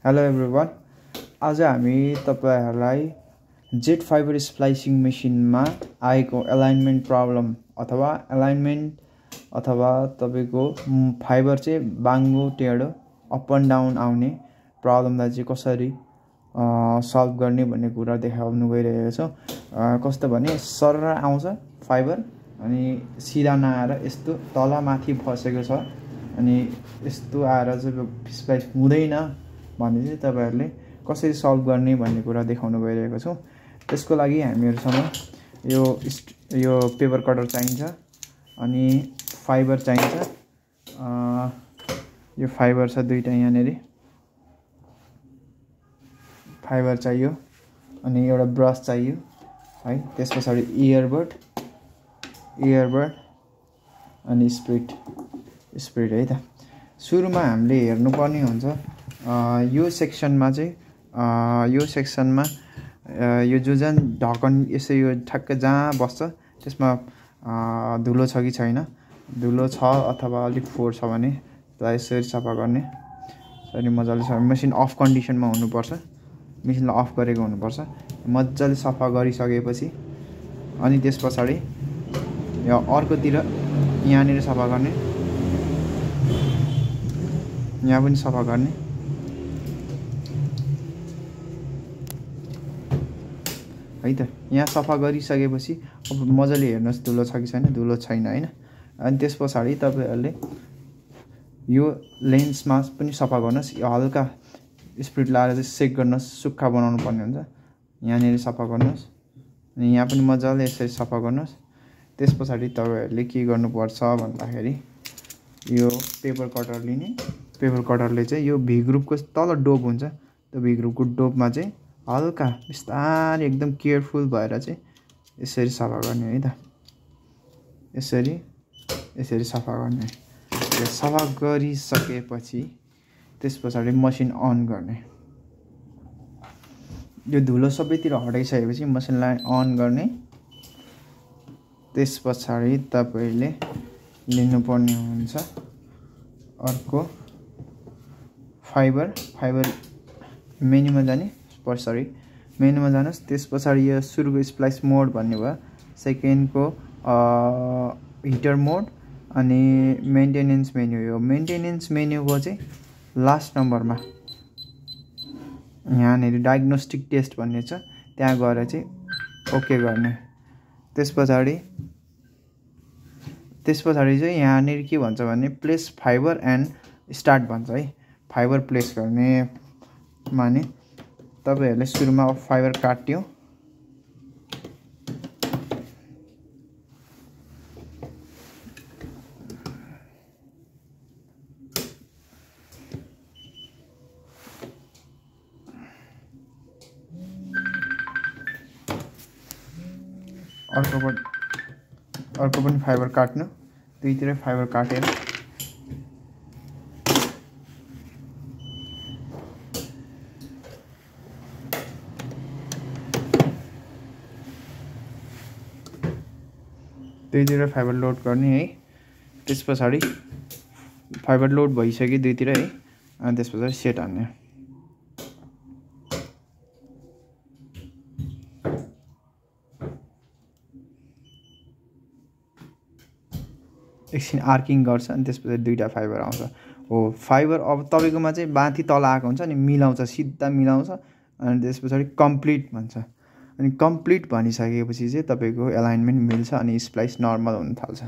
Hello everyone, आज हामी तपाईहरुलाई जेट फाइबर स्प्लाइसिङ मेसिनमा आएको एलाइनमेन्ट प्रब्लम अथवा तपाईको फाइबर चाहिँ बाङ्गो टेढो अप एन्ड डाउन आउने प्रब्लमलाई चाहिँ कसरी सल्भ गर्ने भन्ने कुरा देखाउन गइरहेको छु। कस्तो भने सरर आउँछ फाइबर अनि सिधा नआएर यस्तो तल माथि फसेको छ अनि यस्तो आएर चाहिँ स्प्लाइस हुँदैन भन्ने चाहिँ तपाईहरुले कसरी सल्भ गर्ने भन्ने कुरा देखाउन गइरहेको छु। त्यसको लागि हामीहरुसँग यो पेपर कटर चाहिन्छ अनि फाइबर चाहिन्छ। यो फाइबर छ दुईटा यहाँनेरि फाइबर चाहियो अनि एउटा ब्रश चाहियो है। त्यसपछि इयरबड अनि स्प्रिट है त। सुरुमा हामीले हेर्नुपर्ने हुन्छ यो सेक्सनमा यो जुन ढक्कन यसै यो ठ्याक्क जहाँ बस्छ त्यसमा धुलो छ कि छैन, धुलो छ अथवा अलिक फोहोर छ भने त्यसलाई यसरी सफा गर्ने। अनि मजाले मेसिन अफ कन्डिसनमा हुनुपर्छ, मेसिनलाई अफ गरेको हुनुपर्छ। मजाले सफा गरिसकेपछि अनि त्यसपछि यो अर्कोतिर यहाँनिर सफा गर्ने, यहाँ पनि सफा गर्ने है त। यहाँ सफा गरिसकेपछि अब मजाले हेर्नुस् धुलो छ कि छैन, धुलो छैन हैन। अनि त्यसपछि तपाईहरुले यो लेन्समा पनि सफा गर्नुस्। यो हल्का स्प्रिट लाएर चाहिँ सेक गर्नुस्, सुक्खा बनाउनु पर्ने हुन्छ। यहाँनिर सफा गर्नुस् अनि यहाँ पनि मजाले यसरी सफा गर्नुस्। त्यसपछि तपाईहरुले के गर्नुपर्छ भन्दाखेरि यो पेपर कटर लिने, पेपर कटरले चाहिँ यो भी ग्रुपको तल डोप हुन्छ, त्यो भी ग्रुपको डोपमा चाहिँ हल्का बिस्तारै एकदम केयरफुल भएर चाहिँ यसरी सफा गर्ने है त। यसरी सफा गर्ने। यो सफा गरिसकेपछि त्यसपछि मसिन अन गर्ने। यो धुलो सबैतिर हटाइसकेपछि मसिनलाई अन गर्ने। त्यसपछि तपाईले लिनुपर्ने हुन्छ अर्को फाइबर मेनुमा जाने मेनुमा जानुस्। त्यसपछि यो सुरुको स्प्लाइस मोड भन्ने भयो, सेकेन्डको हिटर मोड अनि मेन्टेनेन्स मेन्यु। यो मेन्टेनेन्स मेन्युको चाहिँ लास्ट नम्बरमा यहाँनिर डायग्नोस्टिक टेस्ट भन्ने छ, त्यहाँ गएर चाहिँ ओके गर्ने। त्यसपछि चाहिँ यहाँनिर के भन्छ भने प्लेस फाइबर एन्ड स्टार्ट भन्छ है। फाइबर प्लेस गर्ने माने तपाईहरुले सुरुमा फाइबर काट्यो, अर्को पनि फाइबर काट्नु, दुईतिर फाइबर काटेर दुईतिर फाइबर लोड गर्ने है। त्यसपछि फाइबर लोड भइसक्यो दुईतिर है। अनि त्यसपछि सेट हान्ने। एकछिन आर्किङ गर्छ अनि त्यसपछि दुईटा फाइबर आउँछ। हो फाइबर अब तपाईकोमा चाहिँ माथि तल आएको हुन्छ अनि मिलाउँछ, सिधा मिलाउँछ अनि त्यसपछि कम्प्लिट भन्छ। अनि कम्प्लिट भनिसकेपछि चाहिँ तपाईको एलाइनमेन्ट मिल्छ अनि स्प्लाइस नर्मल हुन थाल्छ।